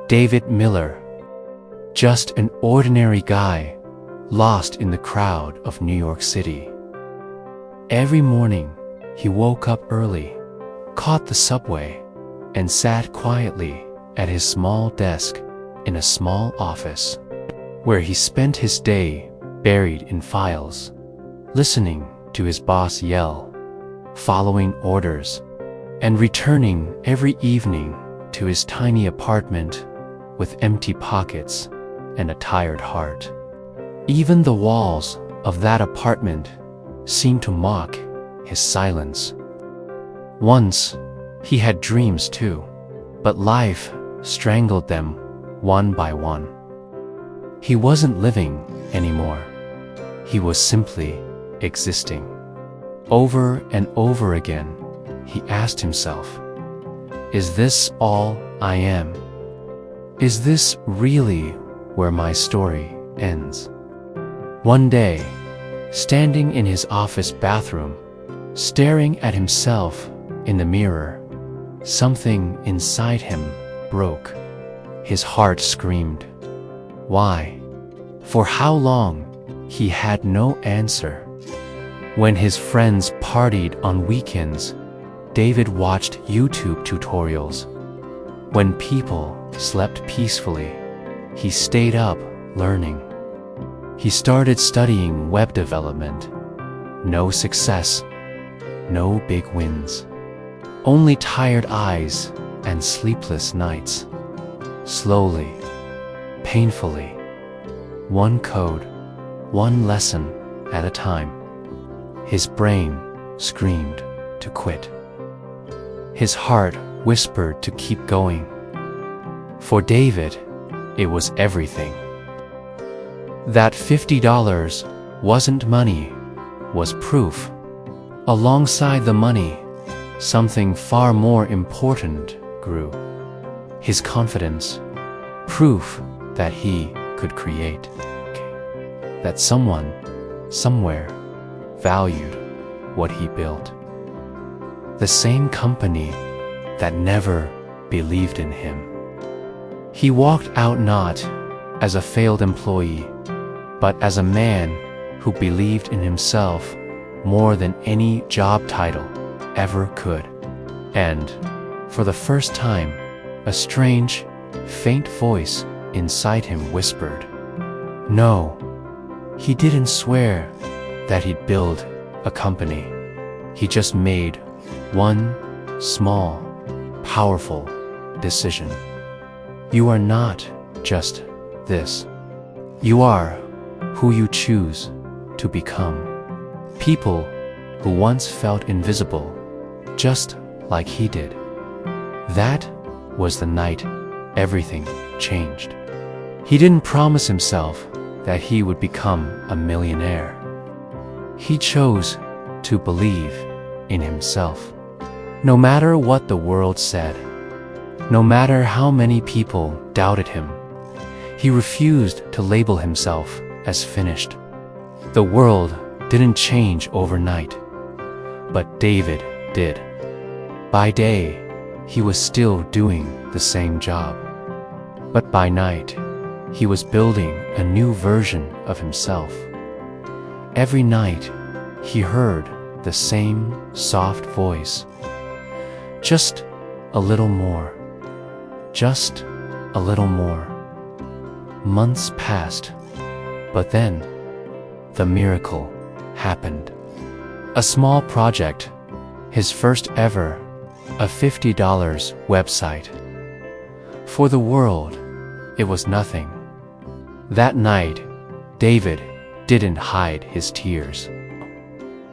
Devide Miller, just an ordinary guy lost in the crowd of New York City. Every morning, he woke up early, caught the subway, and sat quietly at his small desk in a small office, where he spent his day buried in files, listening to his boss yell, following orders, and returning every evening to his tiny apartment with empty pockets and a tired heart. Even the walls of that apartment seemed to mock his silence. Once, he had dreams too, but life strangled them one by one. He wasn't living anymore. He was simply existing. Over and over again, he asked himself, "Is this all I am? Is this really where my story ends?" One day, standing in his office bathroom, staring at himself in the mirror, something inside him broke. His heart screamed. Why? For how long? He had no answer. When his friends partied on weekends, Devide watched YouTube tutorials. When people slept peacefully, he stayed up learning. He started studying web development. No success, no big wins. Only tired eyes and sleepless nights. Slowly, painfully, one code, one lesson at a time, his brain screamed to quit. His heart whispered to keep going. For Devide, it was everything. That $50 wasn't money, was proof. Alongside the money, something far more important grew. His confidence, proof that he could create. That someone, somewhere, valued what he built. The same company that never believed in him. He walked out not as a failed employee, but as a man who believed in himself more than any job title ever could. And, for the first time, a strange, faint voice inside him whispered, "No." He didn't swear that he'd build a company. He just made one small, powerful decision. You are not just this. You are who you choose to become. People who once felt invisible, just like he did. That was the night everything changed. He didn't promise himself that he would become a millionaire. He chose to believe in himself. No matter what the world said, no matter how many people doubted him, he refused to label himself as finished. The world didn't change overnight, but Devide did. By day, he was still doing the same job. But by night, he was building a new version of himself. Every night, he heard the same soft voice. Just a little more. Just a little more. Months passed, but then the miracle happened. A small project, his first ever, a $50 website. For the world, it was nothing. That night, Devide didn't hide his tears.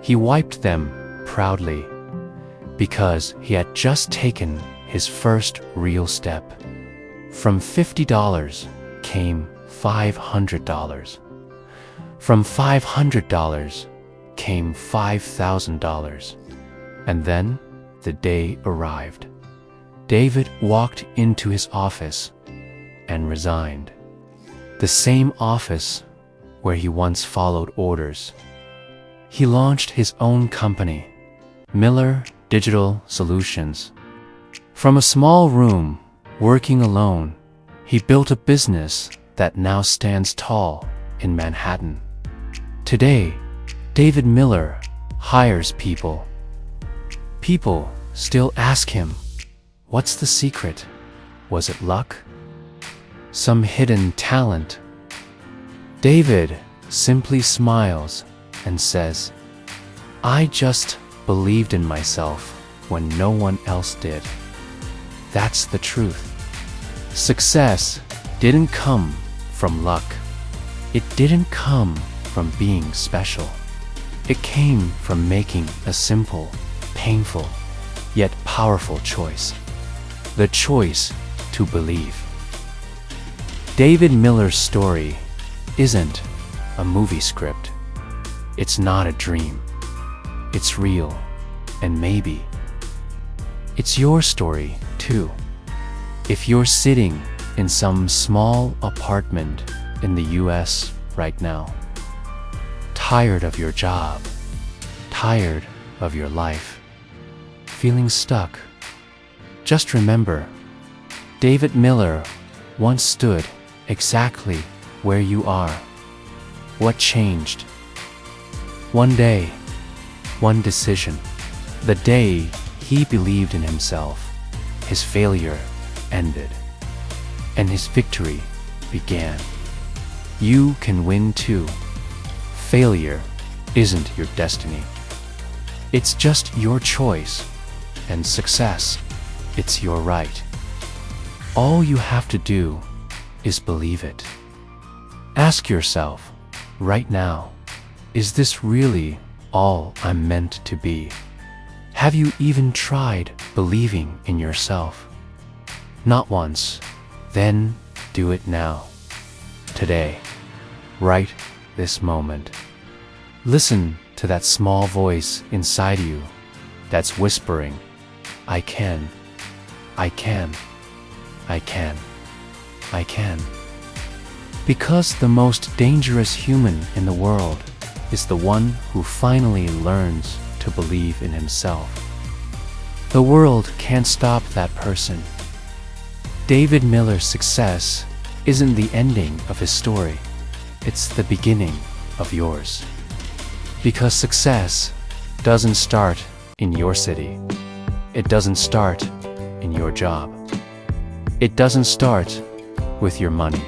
He wiped them proudly, because he had just taken his first real step. From $50 came $500. From $500 came $5,000. And then the day arrived. Devide walked into his office and resigned. The same office where he once followed orders. He launched his own company, Miller Digital Solutions. From a small room, working alone, He built a business that now stands tall in Manhattan. Today, Devide Miller hires people. People still ask him, what's the secret? Was it luck? Some hidden talent? Devide simply smiles and says, I just believed in myself when no one else did. That's the truth. Success didn't come from luck. It didn't come from being special. It came from making a simple, painful, yet powerful choice. The choice to believe. Devide Miller's story isn't a movie script. It's not a dream. It's real, and maybe it's your story too. If you're sitting in some small apartment in the US right now, tired of your job, tired of your life, feeling stuck, just remember, Devide Miller once stood exactly where you are. What changed? One day, one decision. The day he believed in himself, his failure ended, and his victory began. You can win too. Failure isn't your destiny. It's just your choice, and success, it's your right. All you have to do is believe it. Ask yourself, right now, is this really all I'm meant to be? Have you even tried believing in yourself? Not once, then do it now. Today, right this moment. Listen to that small voice inside you that's whispering, I can, I can, I can, I can. Because the most dangerous human in the world is the one who finally learns to believe in himself. The world can't stop that person. Devide Miller's success isn't the ending of his story. It's the beginning of yours. Because success doesn't start in your city. It doesn't start in your job. It doesn't start with your money.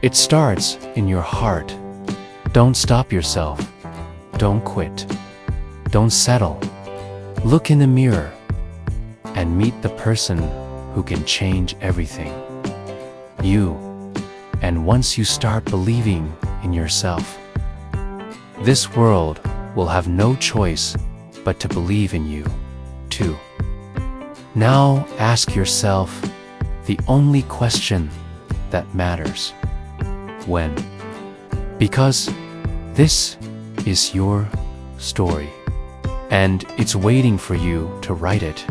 It starts in your heart. Don't stop yourself. Don't quit. Don't settle. Look in the mirror and meet the person who can change everything. You. And once you start believing in yourself, this world will have no choice but to believe in you, too. Now ask yourself the only question that matters. When? Because this is your story, and it's waiting for you to write it.